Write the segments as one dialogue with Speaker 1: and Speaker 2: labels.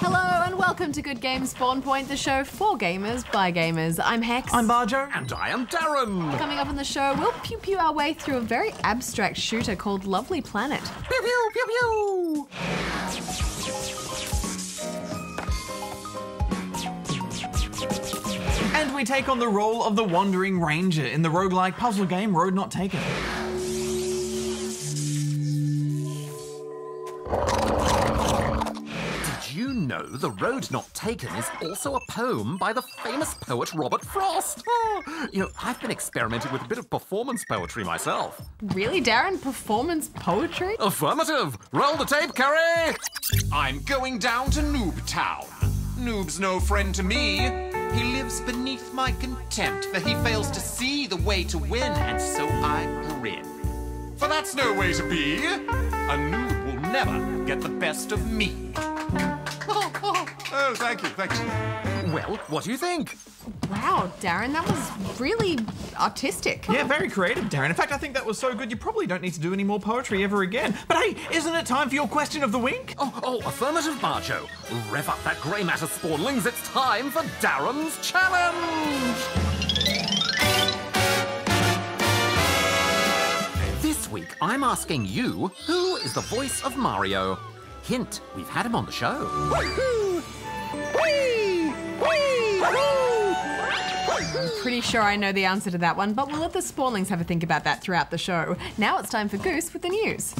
Speaker 1: Hello and welcome to Good Games Spawn Point, the show for gamers by gamers. I'm Hex.
Speaker 2: I'm Bajo.
Speaker 3: And I am Darren.
Speaker 1: Coming up on the show, we'll pew-pew our way through a very abstract shooter called Lovely Planet.
Speaker 3: Pew pew pew pew.
Speaker 2: And we take on the role of the Wandering Ranger in the roguelike puzzle game Road Not Taken.
Speaker 3: Did you know The Road Not Taken is also a poem by the famous poet Robert Frost? I've been experimenting with a bit of performance poetry myself.
Speaker 1: Really, Darren? Performance poetry?
Speaker 3: Affirmative! Roll the tape, Carrie!
Speaker 4: I'm going down to Noob Town. Noob's no friend to me. He lives beneath my contempt, for he fails to see the way to win, and so I grin. For that's no way to be. A noob will never get the best of me. Oh, thank you.
Speaker 3: Well, what do you think?
Speaker 1: Wow, Darren, that was really artistic.
Speaker 2: Yeah, very creative, Darren. In fact, I think that was so good you probably don't need to do any more poetry ever again. But hey, isn't it time for your question of the week?
Speaker 3: Oh, affirmative, Bajo. Rev up that grey matter, spawnlings. It's time for Darren's challenge! This week, I'm asking you, who is the voice of Mario? Hint, we've had him on the show.
Speaker 1: I'm pretty sure I know the answer to that one, but we'll let the spawnlings have a think about that throughout the show. Now it's time for Goose with the news.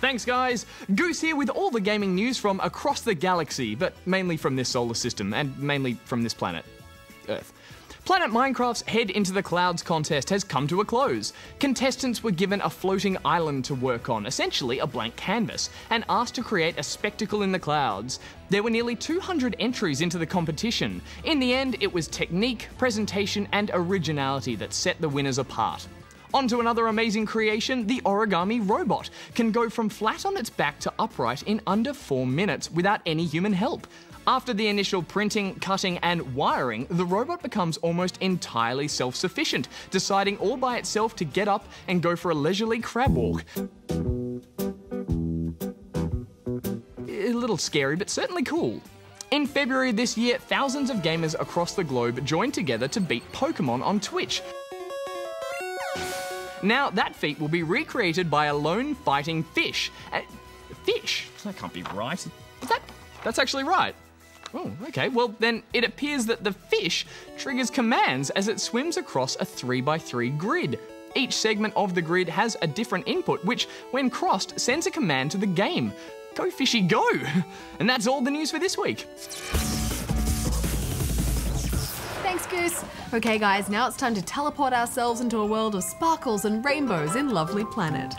Speaker 5: Thanks, guys. Goose here with all the gaming news from across the galaxy, but mainly from this solar system and mainly from this planet, Earth. Planet Minecraft's Head into the Clouds contest has come to a close. Contestants were given a floating island to work on, essentially a blank canvas, and asked to create a spectacle in the clouds. There were nearly 200 entries into the competition. In the end, it was technique, presentation, and originality that set the winners apart. On to another amazing creation, the origami robot can go from flat on its back to upright in under 4 minutes without any human help. After the initial printing, cutting, and wiring, the robot becomes almost entirely self-sufficient, deciding all by itself to get up and go for a leisurely crab walk. A little scary, but certainly cool. In February this year, thousands of gamers across the globe joined together to beat Pokemon on Twitch. Now, that feat will be recreated by a lone fighting fish. Fish? That can't be right. That's actually right. Oh, okay. Well, then it appears that the fish triggers commands as it swims across a 3x3 grid. Each segment of the grid has a different input, which, when crossed, sends a command to the game. Go fishy go! And that's all the news for this week.
Speaker 1: Thanks, Goose. Okay, guys, now it's time to teleport ourselves into a world of sparkles and rainbows in Lovely Planet.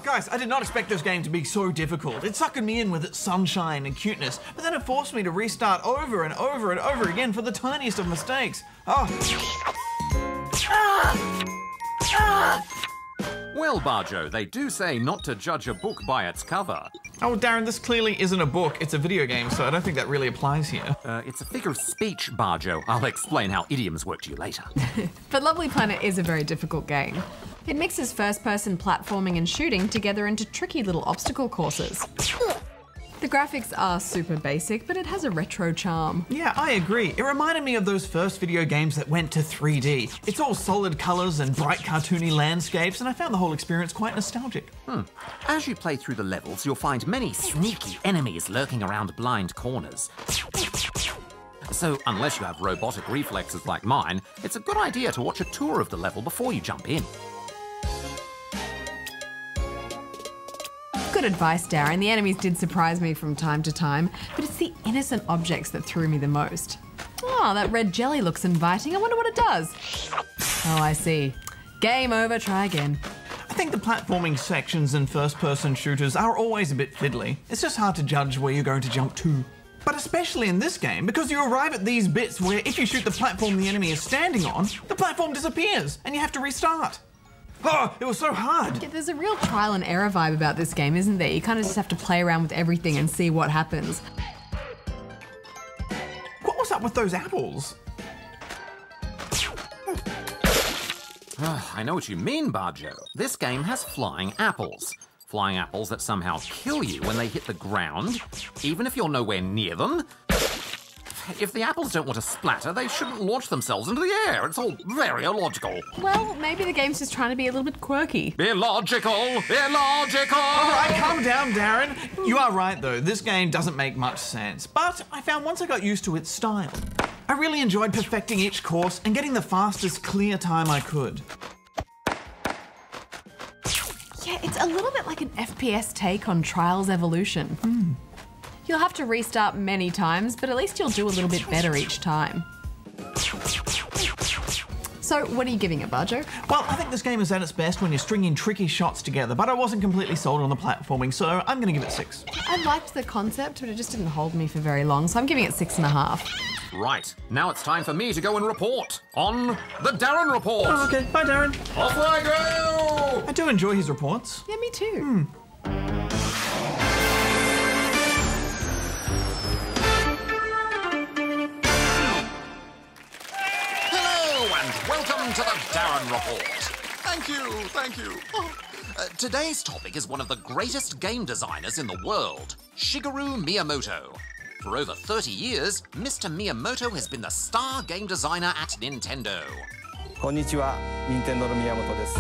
Speaker 2: Guys, I did not expect this game to be so difficult. It suckered me in with its sunshine and cuteness, but then it forced me to restart over and over and over again for the tiniest of mistakes.
Speaker 3: Well, Bajo, they do say not to judge a book by its cover.
Speaker 2: Oh, Darren, this clearly isn't a book, it's a video game, so I don't think that really applies here.
Speaker 3: It's a figure of speech, Bajo. I'll explain how idioms work to you later.
Speaker 1: But Lovely Planet is a very difficult game. It mixes first-person platforming and shooting together into tricky little obstacle courses. The graphics are super basic, but it has a retro charm.
Speaker 2: Yeah, I agree. It reminded me of those first video games that went to 3D. It's all solid colours and bright cartoony landscapes, and I found the whole experience quite nostalgic.
Speaker 3: As you play through the levels, you'll find many sneaky enemies lurking around blind corners. So, unless you have robotic reflexes like mine, it's a good idea to watch a tour of the level before you jump in.
Speaker 1: Good advice, Darren. The enemies did surprise me from time to time, but it's the innocent objects that threw me the most. Oh, that red jelly looks inviting. I wonder what it does. Oh, I see. Game over, try again.
Speaker 2: I think the platforming sections in first-person shooters are always a bit fiddly. It's just hard to judge where you're going to jump to. But especially in this game, because you arrive at these bits where if you shoot the platform the enemy is standing on, the platform disappears and you have to restart. Oh, it was so hard.
Speaker 1: Yeah, there's a real trial and error vibe about this game, isn't there? You kind of just have to play around with everything and see what happens.
Speaker 2: What was up with those apples?
Speaker 3: I know what you mean, Bajo. This game has flying apples. Flying apples that somehow kill you when they hit the ground, even if you're nowhere near them. If the apples don't want to splatter, they shouldn't launch themselves into the air. It's all very illogical.
Speaker 1: Well, maybe the game's just trying to be a little bit quirky.
Speaker 3: Illogical! Illogical!
Speaker 2: All right, calm down, Darren. You are right, though. This game doesn't make much sense. But I found once I got used to its style, I really enjoyed perfecting each course and getting the fastest clear time I could.
Speaker 1: Yeah, it's a little bit like an FPS take on Trials Evolution. You'll have to restart many times, but at least you'll do a little bit better each time. So, what are you giving it, Bajo?
Speaker 2: Well, I think this game is at its best when you're stringing tricky shots together, but I wasn't completely sold on the platforming, so I'm going to give it 6.
Speaker 1: I liked the concept, but it just didn't hold me for very long, so I'm giving it 6.5.
Speaker 3: Right, now it's time for me to go and report on the Darren Report.
Speaker 2: Oh, okay. Bye, Darren.
Speaker 3: Off I go!
Speaker 2: I do enjoy his reports.
Speaker 1: Yeah, me too.
Speaker 4: Hello and welcome to the Darren Report. Thank you. Today's topic is one of the greatest game designers in the world, Shigeru Miyamoto. For over 30 years, Mr. Miyamoto has been the star game designer at Nintendo.
Speaker 6: こんにちは、任天堂の宮本です。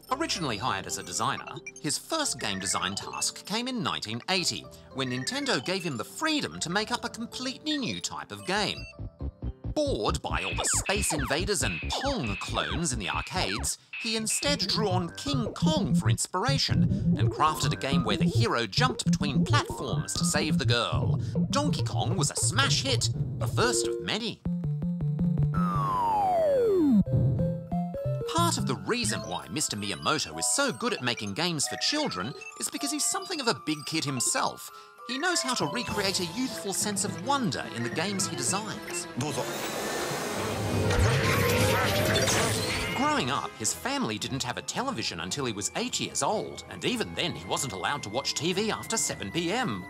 Speaker 3: Originally hired as a designer, his first game design task came in 1980, when Nintendo gave him the freedom to make up a completely new type of game. Bored by all the Space Invaders and Pong clones in the arcades, he instead drew on King Kong for inspiration and crafted a game where the hero jumped between platforms to save the girl. Donkey Kong was a smash hit, the first of many. Part of the reason why Mr. Miyamoto is so good at making games for children is because he's something of a big kid himself. He knows how to recreate a youthful sense of wonder in the games he designs. Growing up, his family didn't have a television until he was 8 years old, and even then he wasn't allowed to watch TV after 7 p.m.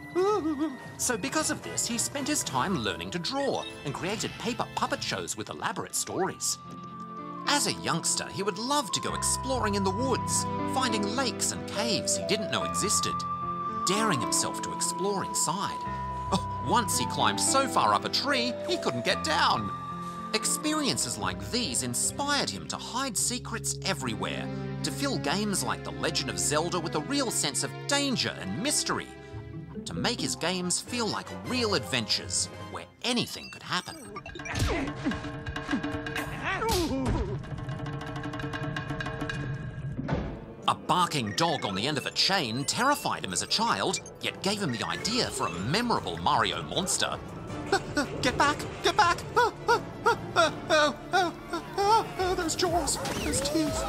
Speaker 3: So because of this, he spent his time learning to draw and created paper puppet shows with elaborate stories. As a youngster, he would love to go exploring in the woods, finding lakes and caves he didn't know existed, daring himself to explore inside. Oh, once he climbed so far up a tree, he couldn't get down. Experiences like these inspired him to hide secrets everywhere, to fill games like The Legend of Zelda with a real sense of danger and mystery, to make his games feel like real adventures where anything could happen. A barking dog on the end of a chain terrified him as a child, yet gave him the idea for a memorable Mario monster. Get back! Get back! Those jaws! Those teeth!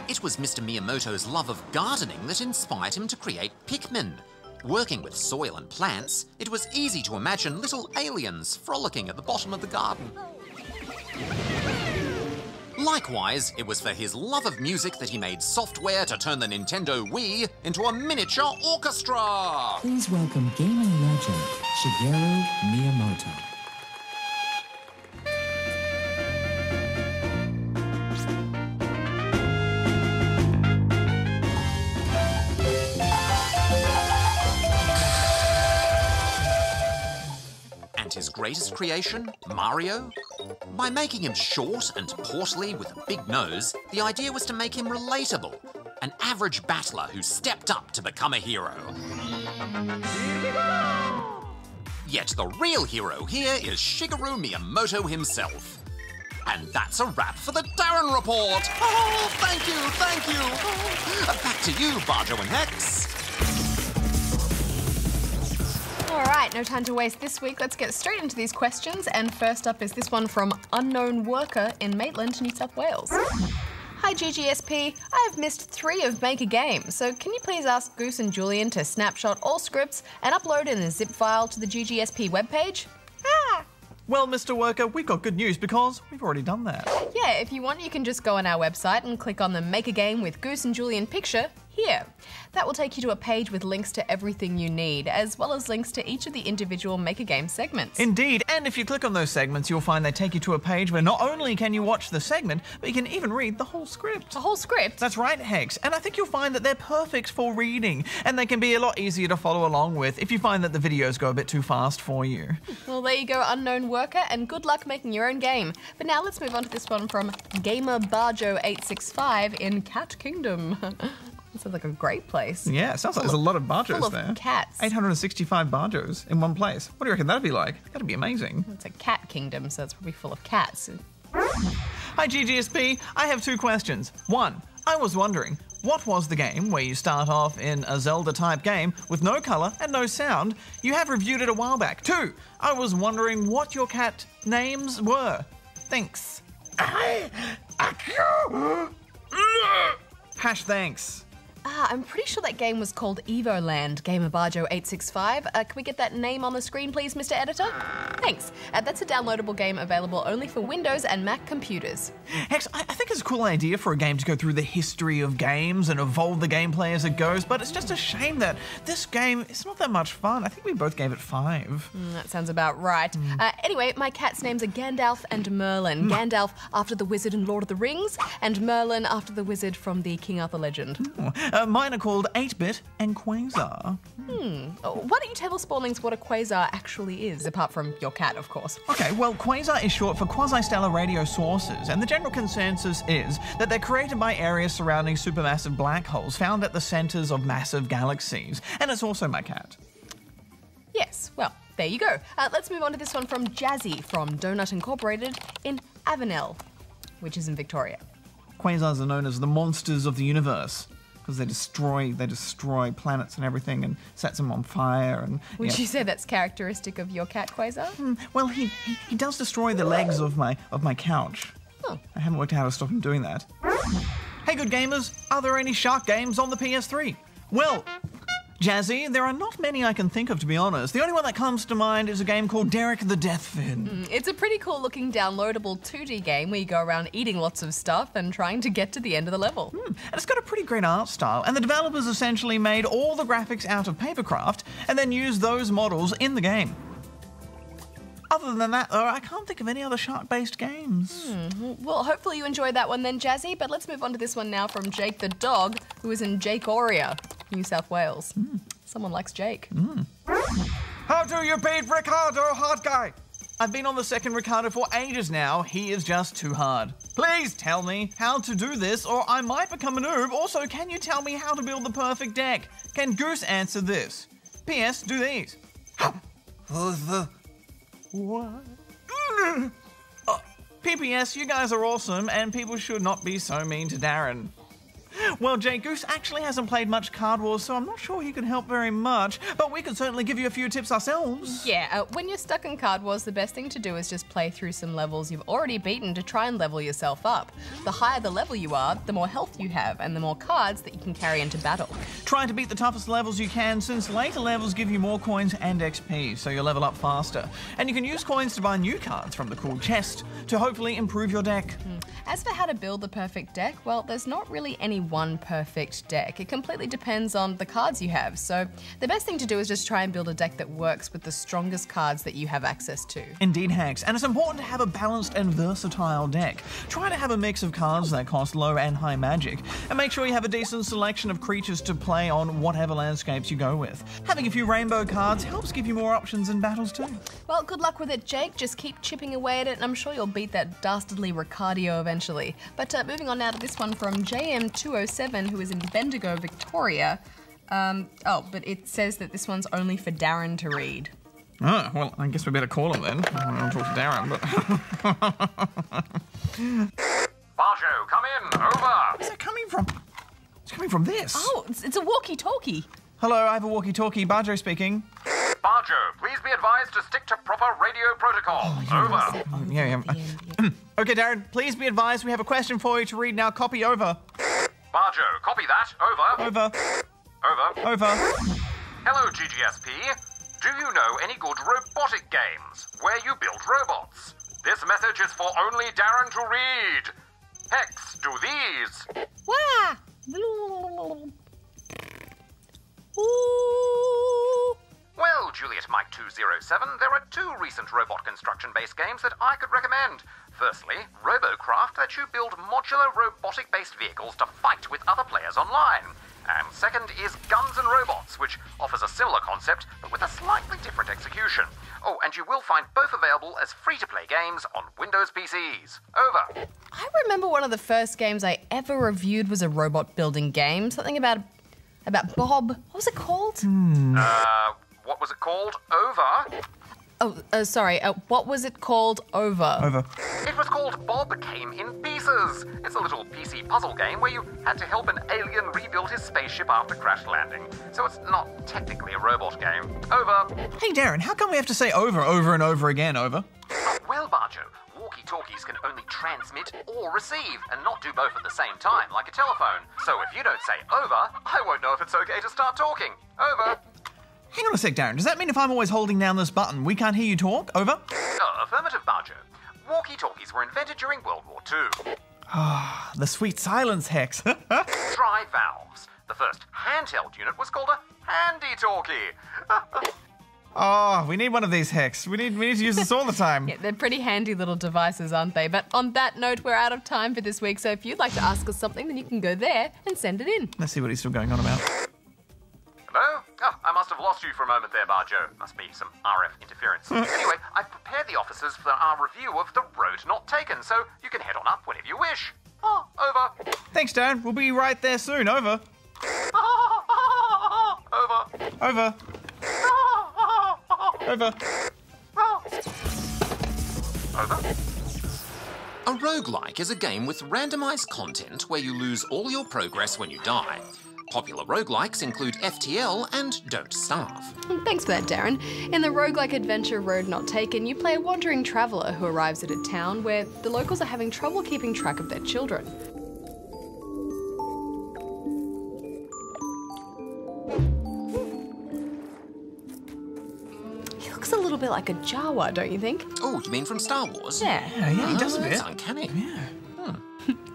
Speaker 3: It was Mr. Miyamoto's love of gardening that inspired him to create Pikmin. Working with soil and plants, it was easy to imagine little aliens frolicking at the bottom of the garden. Likewise, it was for his love of music that he made software to turn the Nintendo Wii into a miniature orchestra!
Speaker 7: Please welcome gaming legend, Shigeru Miyamoto.
Speaker 3: His greatest creation, Mario? By making him short and portly with a big nose, the idea was to make him relatable, an average battler who stepped up to become a hero. Yet the real hero here is Shigeru Miyamoto himself.
Speaker 4: And that's a wrap for the Darren Report. Oh, thank you, thank you. Oh, back to you, Bajo and Hex.
Speaker 1: All right, no time to waste this week. Let's get straight into these questions. And first up is this one from Unknown Worker in Maitland, New South Wales. Hi GGSP, I have missed 3 of Make a Game, so can you please ask Goose and Julian to snapshot all scripts and upload in a zip file to the GGSP webpage? Ah!
Speaker 2: Well, Mr. Worker, we've got good news because we've already done that.
Speaker 1: Yeah, if you want, you can just go on our website and click on the Make a Game with Goose and Julian picture here. That will take you to a page with links to everything you need, as well as links to each of the individual Make a Game segments.
Speaker 2: Indeed, and if you click on those segments, you'll find they take you to a page where not only can you watch the segment, but you can even read the whole script.
Speaker 1: The whole script?
Speaker 2: That's right, Hex, and I think you'll find that they're perfect for reading, and they can be a lot easier to follow along with if you find that the videos go a bit too fast for you.
Speaker 1: Well, there you go, Unknown Worker, and good luck making your own game. But now let's move on to this one from Gamer Bajo865 in Cat Kingdom. That sounds like a great place.
Speaker 2: Yeah, it sounds like there's a lot of Bajos
Speaker 1: full of
Speaker 2: there.
Speaker 1: Cats.
Speaker 2: 865 Bajos in one place. What do you reckon that'd be like? That'd be amazing.
Speaker 1: It's a cat kingdom, so it's probably full of cats.
Speaker 2: Hi GGSP, I have 2 questions. 1, I was wondering, what was the game where you start off in a Zelda-type game with no colour and no sound? You have reviewed it a while back. 2, I was wondering what your cat names were. Thanks. Hash thanks.
Speaker 1: I'm pretty sure that game was called Evoland, Gamer Bajo865. Can we get that name on the screen, please, Mr. Editor? Thanks. That's a downloadable game available only for Windows and Mac computers.
Speaker 2: Hex, I think it's a cool idea for a game to go through the history of games and evolve the gameplay as it goes, but it's just a shame that this game is not that much fun. I think we both gave it 5.
Speaker 1: That sounds about right. Anyway, my cat's names are Gandalf and Merlin. Gandalf after the wizard in Lord of the Rings, and Merlin after the wizard from the King Arthur legend.
Speaker 2: Mine are called 8-Bit and Quasar.
Speaker 1: Why don't you tell the Spawnlings what a quasar actually is, apart from your cat, of course?
Speaker 2: Okay, well, quasar is short for quasi-stellar radio sources, and the general consensus is that they're created by areas surrounding supermassive black holes found at the centers of massive galaxies. And it's also my cat.
Speaker 1: Yes, well, there you go. Let's move on to this one from Jazzy from Donut Incorporated in Avenel, which is in Victoria.
Speaker 2: Quasars are known as the monsters of the universe because they destroy planets and everything and sets them on fire. And
Speaker 1: would you say that's characteristic of your cat, Quasar?
Speaker 2: Well, he does destroy the legs of my couch.
Speaker 1: Oh.
Speaker 2: I haven't worked out how to stop him doing that. Hey, good gamers, are there any shark games on the PS3? Well, Jazzy, there are not many I can think of, to be honest. The only one that comes to mind is a game called Derek the Deathfin.
Speaker 1: It's a pretty cool looking downloadable 2D game where you go around eating lots of stuff and trying to get to the end of the level.
Speaker 2: And it's got a pretty great art style, and the developers essentially made all the graphics out of papercraft and then used those models in the game. Other than that, though, I can't think of any other shark-based games.
Speaker 1: Well, hopefully you enjoyed that one then, Jazzy, but let's move on to this one now from Jake the Dog, who is in Jakeoria, New South Wales. Someone likes Jake.
Speaker 2: How do you beat Ricardo, hard guy? I've been on the second Ricardo for ages now. He is just too hard. Please tell me how to do this or I might become a noob. Also, can you tell me how to build the perfect deck? Can Goose answer this? P.S. Do these. What? PPS, you guys are awesome, and people should not be so mean to Darren. Well, Jay, Goose actually hasn't played much Card Wars, so I'm not sure he can help very much, but we could certainly give you a few tips ourselves.
Speaker 1: Yeah, when you're stuck in Card Wars, the best thing to do is just play through some levels you've already beaten to try and level yourself up. The higher the level you are, the more health you have, and the more cards that you can carry into battle.
Speaker 2: Try to beat the toughest levels you can, since later levels give you more coins and XP, so you'll level up faster. And you can use coins to buy new cards from the cool chest to hopefully improve your deck.
Speaker 1: As for how to build the perfect deck, well, there's not really any one perfect deck. It completely depends on the cards you have. So the best thing to do is just try and build a deck that works with the strongest cards that you have access to.
Speaker 2: Indeed, Hex, and it's important to have a balanced and versatile deck. Try to have a mix of cards that cost low and high magic, and make sure you have a decent selection of creatures to play on whatever landscapes you go with. Having a few rainbow cards helps give you more options in battles too.
Speaker 1: Well, good luck with it, Jake. Just keep chipping away at it, and I'm sure you'll beat that dastardly Ricardio eventually. But moving on now to this one from JM207, who is in Bendigo, Victoria. But it says that this one's only for Darren to read.
Speaker 2: Oh, well, I guess we better call him then. I don't talk to Darren, but...
Speaker 3: Bajo, come in. Over.
Speaker 2: Where's that coming from? It's coming from this.
Speaker 1: Oh, it's a walkie-talkie.
Speaker 2: Hello, I have a walkie-talkie. Bajo speaking.
Speaker 3: Bajo, please be advised to stick to proper radio protocol. Over.
Speaker 2: Yeah. Okay, Darren, please be advised we have a question for you to read now. Copy, over.
Speaker 3: Bajo, copy that. Over.
Speaker 2: Over.
Speaker 3: Over. Hello, GGSP. Do you know any good robotic games where you build robots? This message is for only Darren to read. Hex, do these.
Speaker 1: Wah! Ooh.
Speaker 3: Well, Juliet Mike 207, there are 2 recent robot construction-based games that I could recommend. Firstly, RoboCraft lets you build modular robotic-based vehicles to fight with other players online. And second is Guns N' Robots, which offers a similar concept, but with a slightly different execution. Oh, and you will find both available as free-to-play games on Windows PCs. Over.
Speaker 1: I remember one of the first games I ever reviewed was a robot building game. Something about Bob. What was it called?
Speaker 3: What was it called? Over.
Speaker 1: Sorry. What was it called? Over.
Speaker 3: It was called Bob Came in Pieces. It's a little PC puzzle game where you had to help an alien rebuild his spaceship after crash landing. So it's not technically a robot game. Over.
Speaker 2: Hey, Darren, how come we have to say over and over again, over?
Speaker 3: Well, Bajo, walkie-talkies can only transmit or receive and not do both at the same time, like a telephone. So if you don't say over, I won't know if it's okay to start talking. Over.
Speaker 2: Hang on a sec, Darren. Does that mean if I'm always holding down this button, we can't hear you talk? Over?
Speaker 3: Affirmative, Bajo. Walkie-talkies were invented during World War II.
Speaker 2: The sweet silence, Hex.
Speaker 3: Tri-valves. The first handheld unit was called a handy-talkie.
Speaker 2: Oh, we need one of these, Hex. We need to use this all the time.
Speaker 1: Yeah, they're pretty handy little devices, aren't they? But on that note, we're out of time for this week, so if you'd like to ask us something, then you can go there and send it in.
Speaker 2: Let's see what he's still going on about.
Speaker 3: Hello? Oh, I must have lost you for a moment there, Bajo. Must be some RF interference. Anyway, I've prepared the officers for our review of The Road Not Taken, so you can head on up whenever you wish. Over.
Speaker 2: Thanks, Darren. We'll be right there soon. Over.
Speaker 3: Over.
Speaker 2: Over. Over.
Speaker 3: Over.
Speaker 4: A roguelike is a game with randomized content where you lose all your progress when you die. Popular roguelikes include FTL and Don't Starve.
Speaker 1: Thanks for that, Darren. In the roguelike adventure Road Not Taken, you play a wandering traveller who arrives at a town where the locals are having trouble keeping track of their children. He looks a little bit like a Jawa, don't you think?
Speaker 4: Oh, you mean from Star Wars?
Speaker 1: Yeah.
Speaker 2: Yeah, he does a bit.
Speaker 4: That's uncanny.
Speaker 2: Yeah.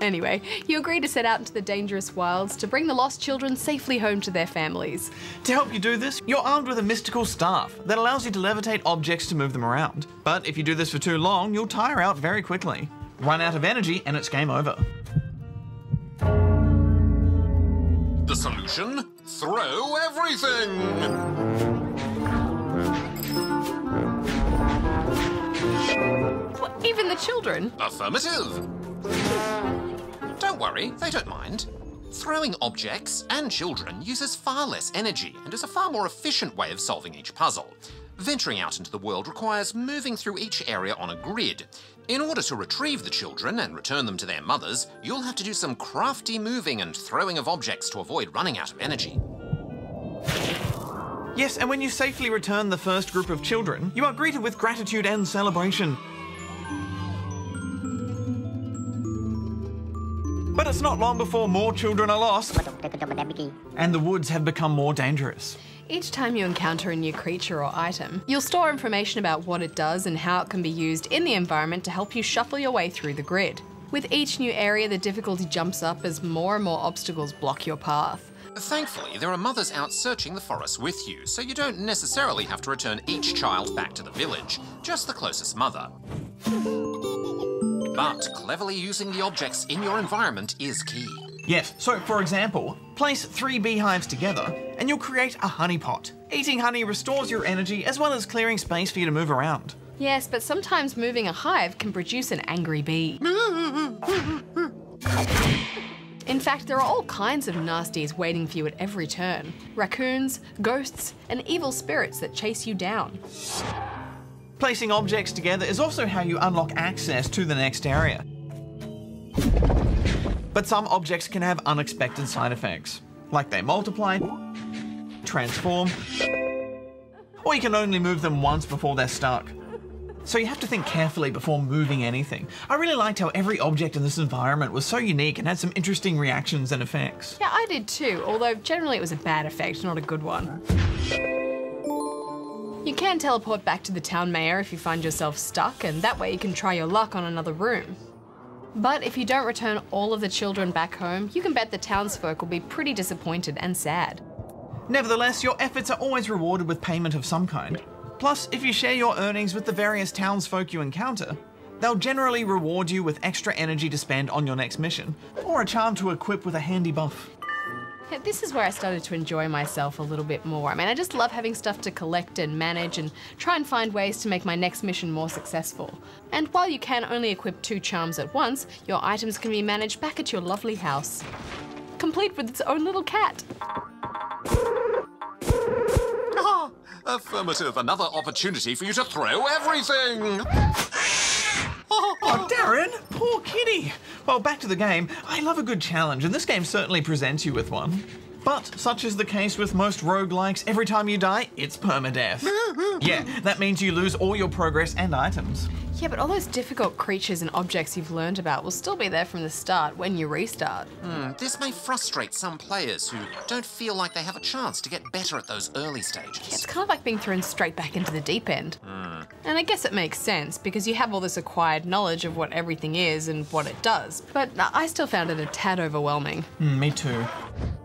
Speaker 1: Anyway, you agree to set out into the dangerous wilds to bring the lost children safely home to their families.
Speaker 2: To help you do this, you're armed with a mystical staff that allows you to levitate objects to move them around. But if you do this for too long, you'll tire out very quickly. Run out of energy and it's game over.
Speaker 4: The solution? Throw everything!
Speaker 1: What, even the children?
Speaker 4: Affirmative. Don't worry, they don't mind. Throwing objects and children uses far less energy and is a far more efficient way of solving each puzzle. Venturing out into the world requires moving through each area on a grid. In order to retrieve the children and return them to their mothers, you'll have to do some crafty moving and throwing of objects to avoid running out of energy.
Speaker 2: Yes, and when you safely return the first group of children, you are greeted with gratitude and celebration. But it's not long before more children are lost, and the woods have become more dangerous.
Speaker 1: Each time you encounter a new creature or item, you'll store information about what it does and how it can be used in the environment to help you shuffle your way through the grid. With each new area, the difficulty jumps up as more and more obstacles block your path.
Speaker 4: Thankfully, there are mothers out searching the forest with you, so you don't necessarily have to return each child back to the village, just the closest mother. But cleverly using the objects in your environment is key.
Speaker 2: Yes, so for example, place 3 beehives together and you'll create a honey pot. Eating honey restores your energy as well as clearing space for you to move around.
Speaker 1: Yes, but sometimes moving a hive can produce an angry bee. In In fact, there are all kinds of nasties waiting for you at every turn. Raccoons, ghosts, and evil spirits that chase you down.
Speaker 2: Placing objects together is also how you unlock access to the next area. But some objects can have unexpected side effects, like they multiply, transform, or you can only move them once before they're stuck. So you have to think carefully before moving anything. I really liked how every object in this environment was so unique and had some interesting reactions and effects.
Speaker 1: Yeah, I did too, although generally it was a bad effect, not a good one. You can teleport back to the town mayor if you find yourself stuck, and that way you can try your luck on another room. But if you don't return all of the children back home, you can bet the townsfolk will be pretty disappointed and sad.
Speaker 2: Nevertheless, your efforts are always rewarded with payment of some kind. Plus, if you share your earnings with the various townsfolk you encounter, they'll generally reward you with extra energy to spend on your next mission, or a charm to equip with a handy buff.
Speaker 1: Yeah, this is where I started to enjoy myself a little bit more. I mean, I just love having stuff to collect and manage and try and find ways to make my next mission more successful. And while you can only equip 2 charms at once, your items can be managed back at your lovely house, complete with its own little cat.
Speaker 4: Ah, affirmative. Another opportunity for you to throw everything.
Speaker 2: Oh, Darren! Poor kitty! Well, back to the game. I love a good challenge, and this game certainly presents you with one. But, such is the case with most roguelikes, every time you die, it's permadeath. Yeah, that means you lose all your progress and items.
Speaker 1: Yeah, but all those difficult creatures and objects you've learned about will still be there from the start when you restart.
Speaker 4: This may frustrate some players who don't feel like they have a chance to get better at those early stages.
Speaker 1: It's kind of like being thrown straight back into the deep end. And I guess it makes sense, because you have all this acquired knowledge of what everything is and what it does. But I still found it a tad overwhelming.
Speaker 2: Me too.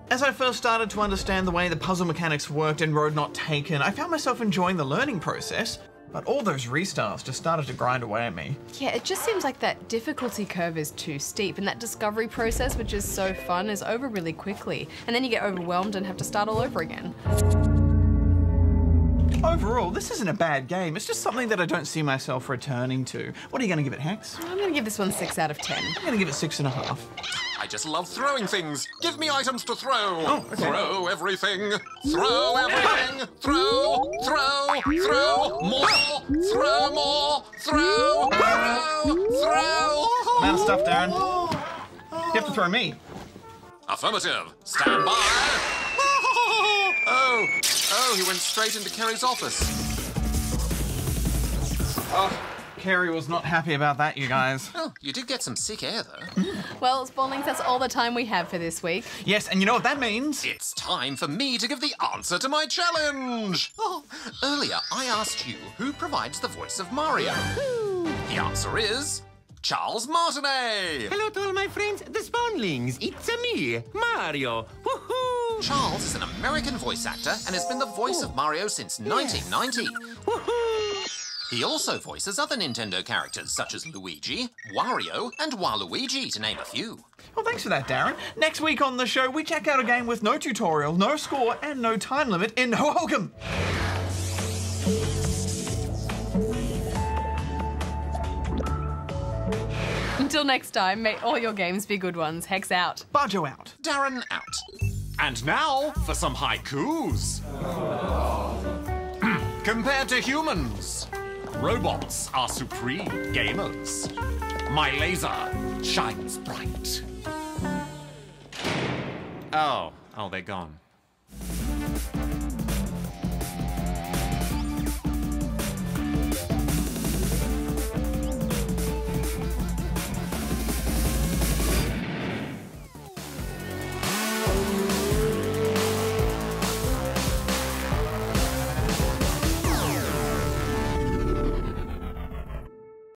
Speaker 2: As I first started to understand the way the puzzle mechanics worked in Road Not Taken, I found myself enjoying the learning process, but all those restarts just started to grind away at me.
Speaker 1: Yeah, it just seems like that difficulty curve is too steep, and that discovery process, which is so fun, is over really quickly. And then you get overwhelmed and have to start all over again.
Speaker 2: Overall, this isn't a bad game. It's just something that I don't see myself returning to. What are you going to give it, Hex?
Speaker 1: I'm going to give this one 6 out of 10.
Speaker 2: I'm going to give it 6.5.
Speaker 4: I just love throwing things. Give me items to throw.
Speaker 2: Oh, okay.
Speaker 4: Throw everything. Throw everything. Throw, more. Throw more. Throw.
Speaker 2: Amount of stuff, Darren. You have to throw me.
Speaker 4: Affirmative. Stand by. Oh, he went straight into Kerry's office.
Speaker 2: Oh, Kerry was not happy about that, you guys.
Speaker 4: Oh, you did get some sick air, though.
Speaker 1: Well, Spawnlings, that's all the time we have for this week.
Speaker 2: Yes, and you know what that means?
Speaker 4: It's time for me to give the answer to my challenge. Oh, earlier I asked you who provides the voice of Mario. The answer is Charles Martinet.
Speaker 8: Hello to all my friends, the Spawnlings. It's me, Mario. Woohoo!
Speaker 4: Charles is an American voice actor and has been the voice of Mario since 1990.
Speaker 8: Woohoo!
Speaker 4: He also voices other Nintendo characters such as Luigi, Wario, and Waluigi, to name a few.
Speaker 2: Well, thanks for that, Darren. Next week on the show, we check out a game with no tutorial, no score, and no time limit in Hohokum.
Speaker 1: Until next time, may all your games be good ones. Hex out.
Speaker 2: Bajo out.
Speaker 4: Darren out. And now for some haikus. Compared to humans, robots are supreme gamers. My laser shines bright. Oh, they're gone.